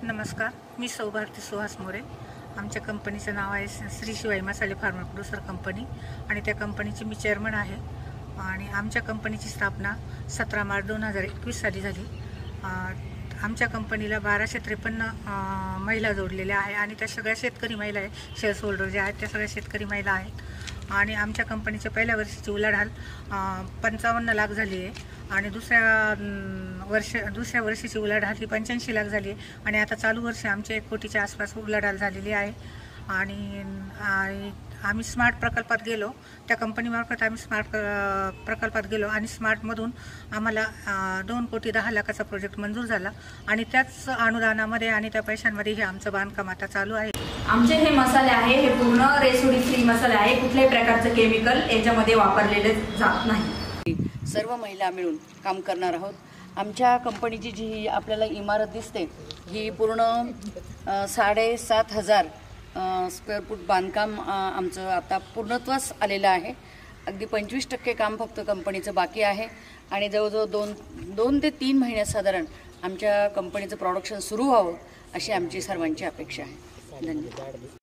नमस्कार, मी सौ भारती सुहास मोरे। आमच्या कंपनीचं नाव आहे श्री शिवाई मसाले फार्मा प्रोड्युसर कंपनी आणि त्या कंपनीची मी चेअरमन आहे। आणि आमच्या कंपनीची स्थापना 17 मार्च 2021 साली झाली। आमच्या कंपनीला 1253 महिला जोडलेल्या आहे आणि त्या सगळ्या शेतकरी महिला आहेत। शेअर्स होल्डर जे आहेत त्या सगळ्या शेतकरी महिला आहेत आणि आमच्या कंपनीच्या पहिल्या वर्षीची उलाढाल 55 लाख झाली आहे आणि दुसऱ्या वर्षीची उलाढाल ही 85 लाख झाली आहे आणि आता चालू वर्ष आमच्या 1 कोटीच्या आसपास उलाढाल झालेली आहे। आणि आम्ही स्मार्ट प्रकल्पात गेलो, त्या कंपनीमार्फत आम्ही स्मार्ट प्रकल्पात गेलो आणि स्मार्टमधून आम्हाला 2 कोटी 10 लाखाचा प्रोजेक्ट मंजूर झाला आणि त्याच अनुदानामध्ये आणि त्या पैशांमध्ये हे आमचं बांधकाम आता चालू आहे। आमचे हे मसाले आहे हे पूर्ण रेसिड्यू फ्री मसाले आहे, कुठल्याही प्रकारचं केमिकल याच्यामध्ये वापरलेले जात नाही। सर्व महिला मिळून काम करणार आहोत। आमच्या कंपनीची जी आपल्याला इमारत दिसते ही पूर्ण 7,500 स्क्वेअर फूट बांधकाम आमचं आता पूर्णत्वास आलेलं आहे। अगदी 25% काम फक्त कंपनीचं बाकी आहे आणि जवळजवळ 2 ते 3 महिन्यात साधारण आमच्या कंपनीचं प्रोडक्शन सुरू व्हावं अशी आमची सर्वांची अपेक्षा आहे। धन्यवाद।